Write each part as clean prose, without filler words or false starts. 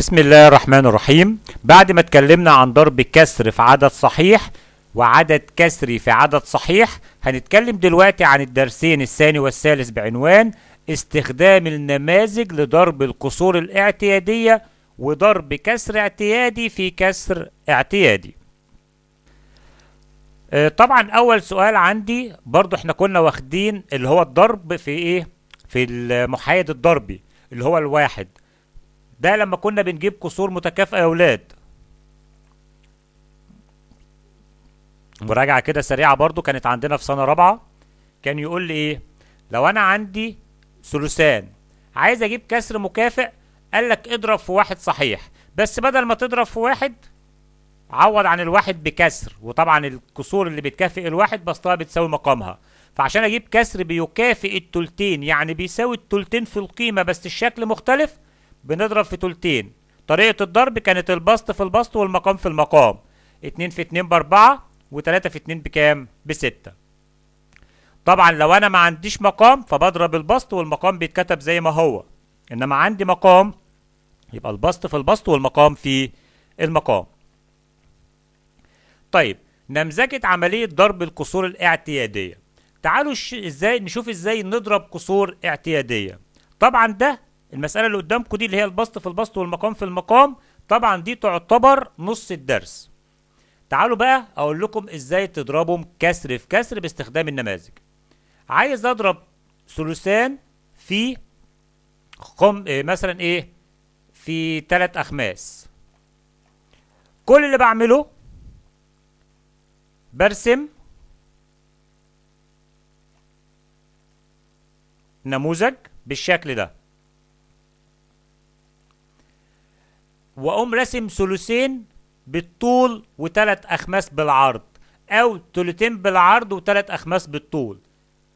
بسم الله الرحمن الرحيم. بعد ما اتكلمنا عن ضرب كسر في عدد صحيح وعدد كسري في عدد صحيح، هنتكلم دلوقتي عن الدرسين الثاني والثالث بعنوان استخدام النماذج لضرب الكسور الاعتيادية وضرب كسر اعتيادي في كسر اعتيادي. طبعا اول سؤال عندي برضو احنا كنا واخدين اللي هو الضرب في ايه؟ في المحايد الضربي اللي هو الواحد ده، لما كنا بنجيب كسور متكافئة يا اولاد. مراجعة كده سريعة برضو كانت عندنا في سنة رابعة، كان يقول لي ايه؟ لو انا عندي ثلثان عايز اجيب كسر مكافئ، قال لك اضرب في واحد صحيح، بس بدل ما تضرب في واحد عوض عن الواحد بكسر، وطبعا الكسور اللي بتكافئ الواحد بسطها بتساوي مقامها، فعشان اجيب كسر بيكافئ التلتين يعني بيساوي التلتين في القيمة بس الشكل مختلف، بنضرب في تلتين. طريقة الضرب كانت البسط في البسط والمقام في المقام. 2 في 2 ب4 و3 في 2 بكام؟ ب6. طبعا لو انا ما عنديش مقام فبضرب البسط والمقام بيتكتب زي ما هو، انما عندي مقام يبقى البسط في البسط والمقام في المقام. طيب نمذجة عملية ضرب الكسور الاعتيادية. تعالوا نشوف ازاي نضرب كسور اعتيادية. طبعا ده المسألة اللي قدامكم دي اللي هي البسط في البسط والمقام في المقام، طبعا دي تعتبر نص الدرس. تعالوا بقى اقول لكم ازاي تضربهم كسر في كسر باستخدام النماذج. عايز اضرب ثلثان في مثلا ايه؟ في 3 اخماس. كل اللي بعمله برسم نموذج بالشكل ده، واقوم راسم ثلثين بالطول و3 اخماس بالعرض، او ثلثين بالعرض و3 اخماس بالطول.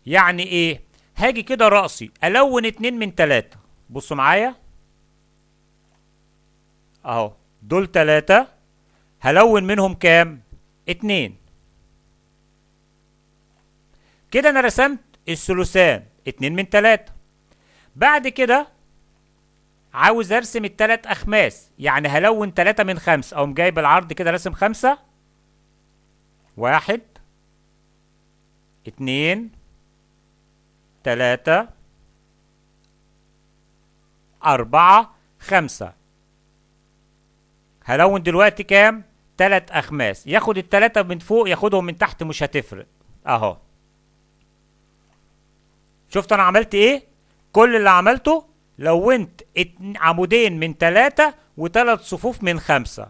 يعني ايه؟ هاجي كده رأسي الون 2 من 3. بصوا معايا اهو، دول 3 هلون منهم كام؟ 2. كده انا رسمت الثلثان 2 من 3. بعد كده عاوز ارسم ال3 اخماس، يعني هلون 3 من 5، اقوم جايب العرض كده راسم 5 1 2 3 4 5. هلون دلوقتي كام؟ 3 اخماس. ياخد ال3 من فوق ياخدهم من تحت مش هتفرق اهو. شفت انا عملت ايه؟ كل اللي عملته لونت عمودين من 3 و3 صفوف من 5.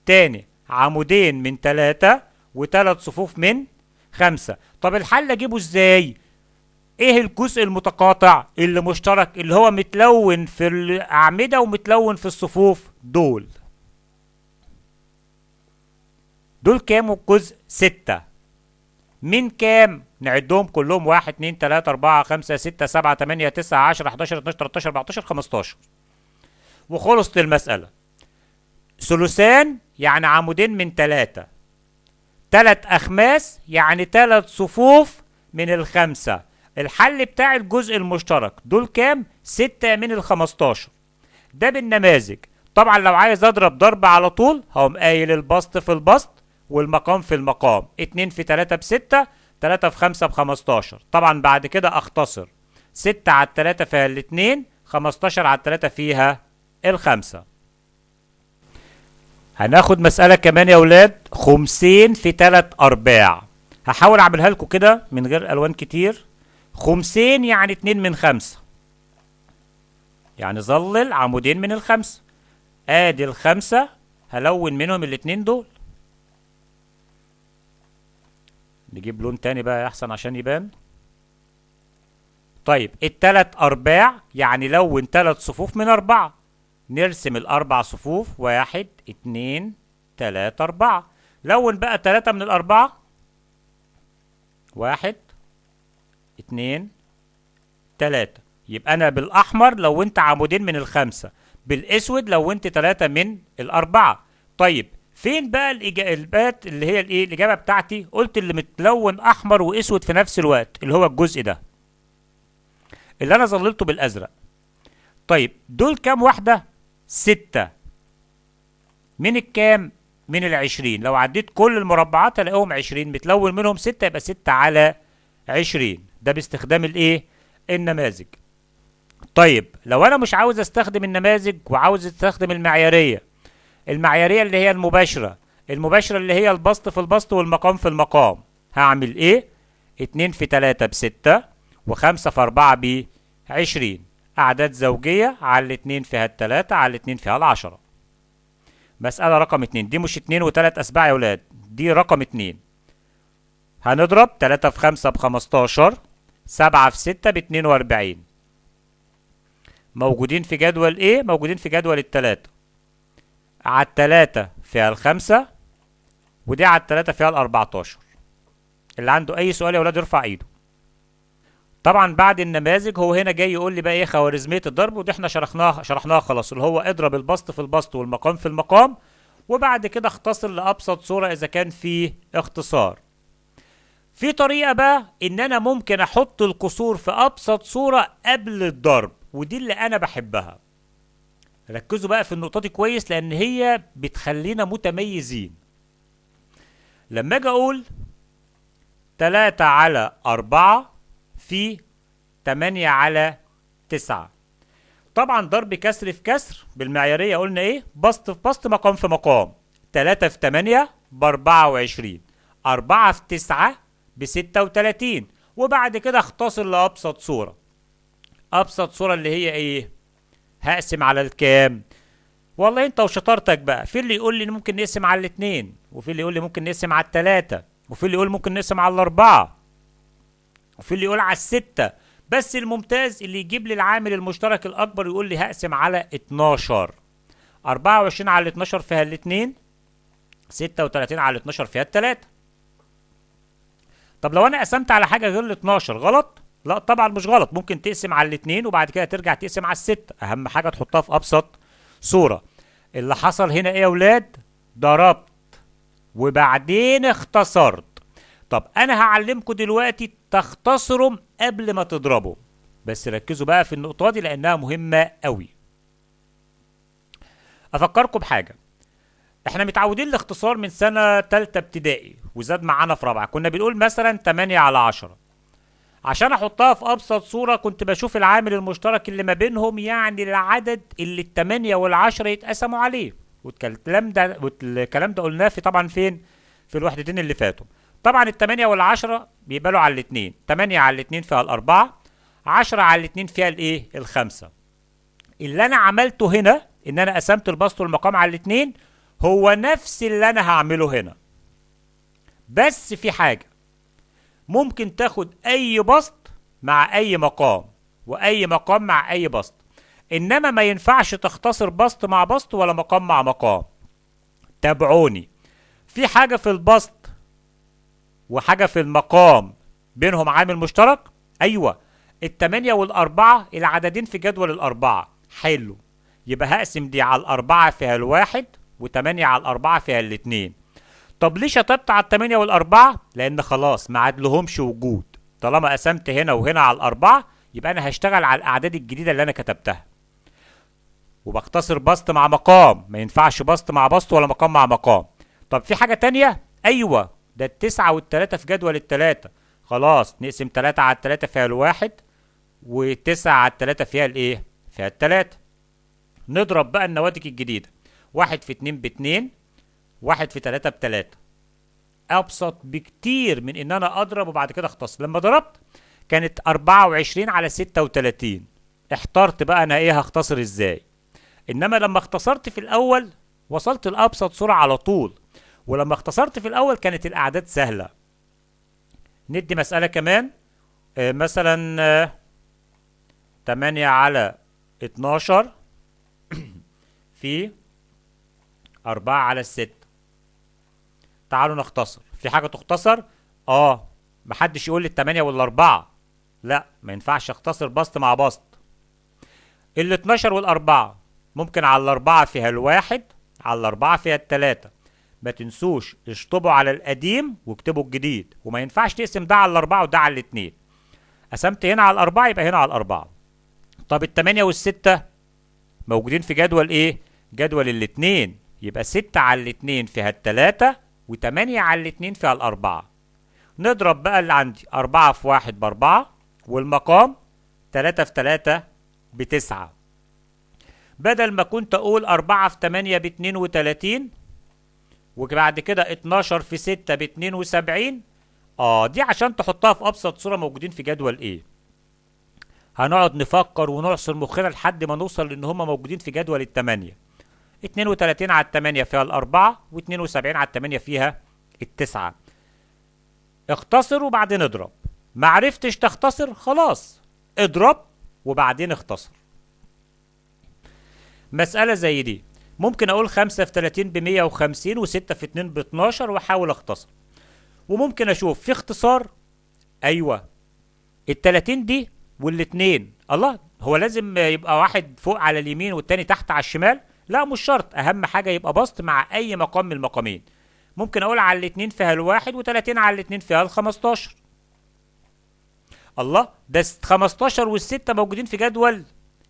تاني عمودين من 3 و3 صفوف من 5. طب الحل اجيبه ازاي؟ ايه الجزء المتقاطع اللي مشترك اللي هو متلون في الاعمدة ومتلون في الصفوف؟ دول كام الجزء؟ 6. من كام؟ نعدهم كلهم 1 2 3 4 5 6 7 8 9 10 11 12 13 14 15. وخلصت المسألة. ثلثان يعني عمودين من 3، 3 أخماس يعني 3 صفوف من ال5. الحل بتاع الجزء المشترك دول كام؟ 6 من ال15. ده بالنماذج. طبعا لو عايز اضرب ضرب على طول هقوم قايل البسط في البسط والمقام في المقام. 2 في 3 ب6، 3 في 5 ب15. طبعا بعد كده اختصر 6 على 3 فيها ال2، 15 على 3 فيها ال5. هناخد مسألة كمان يا ولاد، خمسين في 3 أرباع. هحاول اعملها لكم كده من غير الوان كتير. خمسين يعني 2 من 5، يعني ظلل عمودين من ال5. ادي ال5 هلون منهم ال2 دول. نجيب لون تاني بقى احسن عشان يبان. طيب ال3 أرباع يعني لون 3 صفوف من 4. نرسم ال4 صفوف 1 2 3 4. لون بقى 3 من ال4. 1 2 3. يبقى انا بالاحمر لونت عمودين من ال5، بالاسود لونت 3 من ال4. طيب فين بقى الاجابات اللي هي الايه؟ الاجابه بتاعتي قلت اللي متلون احمر واسود في نفس الوقت اللي هو الجزء ده اللي انا ظللته بالازرق. طيب دول كام واحده؟ 6. من الكام؟ من العشرين. لو عديت كل المربعات هلاقيهم 20، متلون منهم 6 يبقى 6 على 20. ده باستخدام الايه؟ النماذج. طيب لو انا مش عاوز استخدم النماذج وعاوز استخدم المعيارية، المعيارية اللي هي المباشرة، المباشرة اللي هي البسط في البسط والمقام في المقام، هعمل ايه؟ 2 في 3 ب6 و5 في 4 ب20. أعداد زوجية على الاتنين فيها التلاتة على الاتنين فيها العشرة. مسألة رقم 2 دي مش 2 و3 أسباع يا ولاد، دي رقم 2. هنضرب 3 في 5 ب15، 7 في 6 ب42. موجودين في جدول ايه؟ موجودين في جدول التلاتة. على التلاتة فيها الخمسة، ودي على التلاتة فيها ال14. اللي عنده أي سؤال يا ولاد يرفع إيده. طبعا بعد النماذج هو هنا جاي يقول لي بقى ايه خوارزميه الضرب، ودي احنا شرحناها خلاص، اللي هو اضرب البسط في البسط والمقام في المقام، وبعد كده اختصر لابسط صوره اذا كان في اختصار. في طريقه بقى ان انا ممكن احط الكسور في ابسط صوره قبل الضرب، ودي اللي انا بحبها. ركزوا بقى في النقطه دي كويس لان هي بتخلينا متميزين. لما اجي اقول 3 على 4 في 8 على 9، طبعا ضرب كسر في كسر بالمعيارية قلنا ايه؟ بسط في بسط مقام في مقام. 3 في 8 ب24، 4 في 9 ب36، وبعد كده اختصر لأبسط صورة. أبسط صورة اللي هي ايه؟ هقسم على الكام؟ والله انت وشطارتك بقى، في اللي يقول لي ممكن نقسم على الاتنين، وفي اللي يقول لي ممكن نقسم على التلاتة، وفي اللي يقول ممكن نقسم على الأربعة، وفي اللي يقول على الستة. بس الممتاز اللي يجيب لي العامل المشترك الأكبر يقول لي هقسم على 12. 24 على 12 فيها الاتنين، 36 على 12 فيها التلاتة. طب لو أنا قسمت على حاجة غير ال 12 غلط؟ لا طبعا مش غلط، ممكن تقسم على الاتنين وبعد كده ترجع تقسم على الستة. أهم حاجة تحطها في أبسط صورة. اللي حصل هنا إيه يا ولاد؟ ضربت وبعدين اختصرت. طب انا هعلمكم دلوقتي تختصروا قبل ما تضربوا، بس ركزوا بقى في النقطة دي لانها مهمة قوي. افكركم بحاجة، احنا متعودين الاختصار من سنة تالتة ابتدائي وزاد معانا في رابعة. كنا بنقول مثلا 8 على 10. عشان احطها في ابسط صورة كنت بشوف العامل المشترك اللي ما بينهم، يعني العدد اللي ال8 وال10 يتقسموا عليه. والكلام ده قلناه في طبعا فين؟ في الوحدتين اللي فاتوا. طبعا ال8 وال10 بيقبلوا على الاتنين، 8 على الاتنين فيها الأربعة، 10 على الاتنين فيها الايه؟ الخمسة. اللي انا عملته هنا ان انا قسمت البسط والمقام على الاتنين، هو نفس اللي انا هعمله هنا، بس في حاجة، ممكن تاخد اي بسط مع اي مقام واي مقام مع اي بسط، انما ما ينفعش تختصر بسط مع بسط ولا مقام مع مقام. تابعوني، في حاجة في البسط وحاجة في المقام بينهم عامل مشترك؟ ايوه، ال8 وال4 العددين في جدول الأربعة. حلو، يبقى هقسم دي على الأربعة فيها الواحد، و8 على الأربعة فيها الاتنين. طب ليه شطبت على ال8 وال4؟ لأن خلاص ما عادلهمش وجود. طالما قسمت هنا وهنا على الأربعة يبقى أنا هشتغل على الأعداد الجديدة اللي أنا كتبتها. وبختصر بسط مع مقام، ما ينفعش بسط مع بسط ولا مقام مع مقام. طب في حاجة تانية؟ أيوه، ده التسعة والتلاتة في جدول التلاتة. خلاص نقسم 3 على 3 فيها الواحد، و9 على 3 فيها الايه؟ فيها التلاتة. نضرب بقى النواتج الجديدة. 1 في 2 ب2، 1 في 3 ب3. أبسط بكتير من إن أنا أضرب وبعد كده أختصر. لما ضربت كانت 24 على 36. احترت بقى أنا إيه هختصر إزاي؟ إنما لما اختصرت في الأول وصلت لأبسط صورة على طول، ولما اختصرت في الأول كانت الأعداد سهلة. ندي مسألة كمان، مثلا 8 على 12 في 4 على 6. تعالوا نختصر. في حاجة تختصر؟ محدش يقول لي ال8 وال4. لا، ما ينفعش اختصر بسط مع بسط. ال12 وال4 ممكن على الأربعة فيها الواحد، على الأربعة فيها التلاتة. ما تنسوش اشطبوا على القديم واكتبوا الجديد، وما ينفعش تقسم ده على الأربعة وده على الاتنين. قسمت هنا على الأربعة يبقى هنا على الأربعة. طب ال8 وال6 موجودين في جدول ايه؟ جدول الاتنين، يبقى 6 على الاتنين فيها التلاتة، وتمانية على الاتنين فيها الأربعة. نضرب بقى اللي عندي 4 في 1 ب4، والمقام 3 في 3 ب9. بدل ما كنت أقول 4 في 8 ب32، وبعد كده 12 في 6 ب72. دي عشان تحطها في أبسط صورة موجودين في جدول إيه. هنقعد نفكر ونعصر مخنا لحد ما نوصل لأن هما موجودين في جدول التمانية. 32 على التمانية فيها الأربعة، و72 على التمانية فيها التسعة. اختصر وبعدين اضرب. معرفتش تختصر خلاص اضرب وبعدين اختصر. مسألة زي دي ممكن أقول 5 في 30 ب150، و6 في 2 ب12، وأحاول اختصر. وممكن أشوف في اختصار. أيوة، ال30 دي والاتنين، الله، هو لازم يبقى واحد فوق على اليمين والتاني تحت على الشمال؟ لا، مش شرط. أهم حاجة يبقى بسط مع أي مقام من المقامين. ممكن أقول على الاتنين فيها الواحد، و30 على الاتنين فيها ال15. الله، ده 15 وال6 موجودين في جدول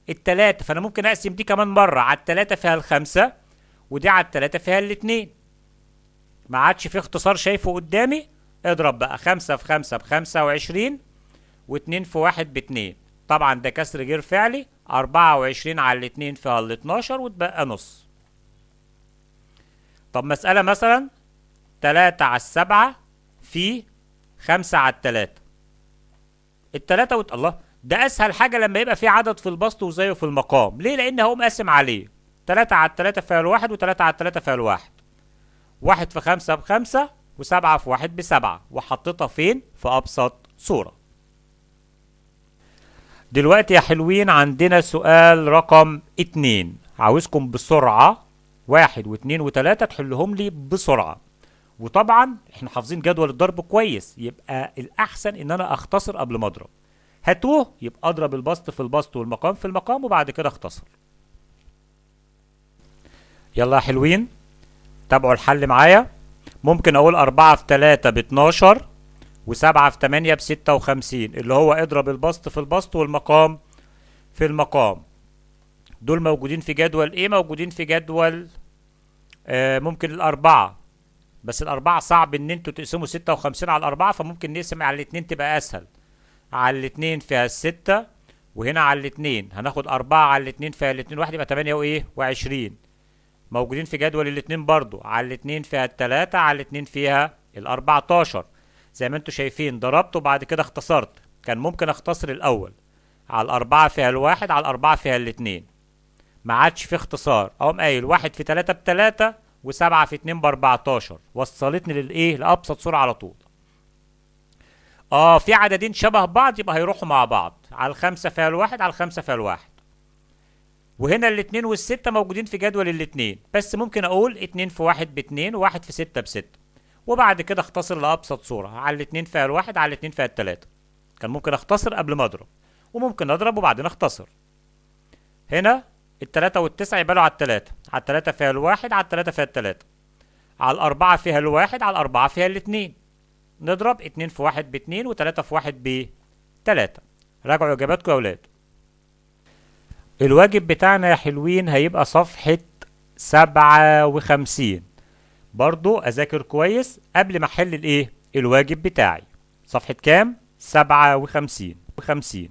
التلاتة، فأنا ممكن أقسم دي كمان مرة. على التلاتة فيها الخمسة، ودي على التلاتة فيها الاتنين. ما عادش في اختصار شايفه قدامي. اضرب بقى 5 في 5 ب25، و2 في 1 ب2. طبعا ده كسر غير فعلي. 24 على الاتنين فيها ال12، وتبقى نص. طب مسألة مثلا 3 على 7 في 5 على 3. التلاتة الله، ده أسهل حاجة لما يبقى في عدد في البسط وزيه في المقام. ليه؟ لأن هقوم قاسم عليه. 3 على 3 فيها الواحد، و3 على 3 فيها الواحد. 1 في 5 ب5، و7 في 1 ب7، وحطيتها فين؟ في أبسط صورة. دلوقتي يا حلوين عندنا سؤال رقم 2. عاوزكم بسرعة 1 و2 و3 تحلهم لي بسرعة. وطبعا احنا حافظين جدول الضرب كويس، يبقى الأحسن إن أنا أختصر قبل ما أضرب. هاتوه يبقى أضرب البسط في البسط والمقام في المقام، وبعد كده أختصر. يلا يا حلوين تابعوا الحل معايا. ممكن أقول 4 في 3 ب12، و7 في 8 ب56، اللي هو اضرب البسط في البسط والمقام في المقام. دول موجودين في جدول ايه؟ موجودين في جدول ممكن الأربعة، بس الأربعة صعب ان انتوا تقسموا 56 على الأربعة، فممكن نقسم على الاتنين تبقى أسهل. على الاتنين فيها الستة، وهنا على الاتنين هناخد 4 على الاتنين فيها الاتنين واحد، يبقى 8 وإيه و20. موجودين في جدول الاتنين برضو. على الاتنين فيها التلاتة، على الاتنين فيها ال14. زي ما انتوا شايفين ضربت وبعد كده اختصرت. كان ممكن اختصر الأول. على الأربعة فيها الواحد، على الأربعة فيها الاتنين. ما عادش في اختصار. أقوم قايل 1 في 3 ب3، و7 في 2 ب14. وصلتني للإيه؟ لأبسط صورة على طول. في عددين شبه بعض يبقى هيروحوا مع بعض. على الخمسة فيها الواحد، على الخمسة فيها الواحد. وهنا الاتنين والستة موجودين في جدول الاتنين، بس ممكن اقول 2 في 1 ب2، و1 في 6 ب6. وبعد كده اختصر لأبسط صورة. على الاتنين فيها الواحد، على الاتنين فيها التلاتة. كان ممكن اختصر قبل ما اضرب، وممكن اضرب وبعدين اختصر. هنا التلاتة والتسعة يبقى على التلاتة. على التلاتة فيها الواحد، على التلاتة فيها التلاتة. على الأربعة فيها الواحد، على الأربعة فيها الاتنين. نضرب 2 في 1 ب2، و3 في 1 ب3. راجعوا اجاباتكم يا اولاد. الواجب بتاعنا يا حلوين هيبقى صفحة 57. برضو اذاكر كويس قبل ما احل الايه؟ الواجب بتاعي. صفحة كام؟ 57.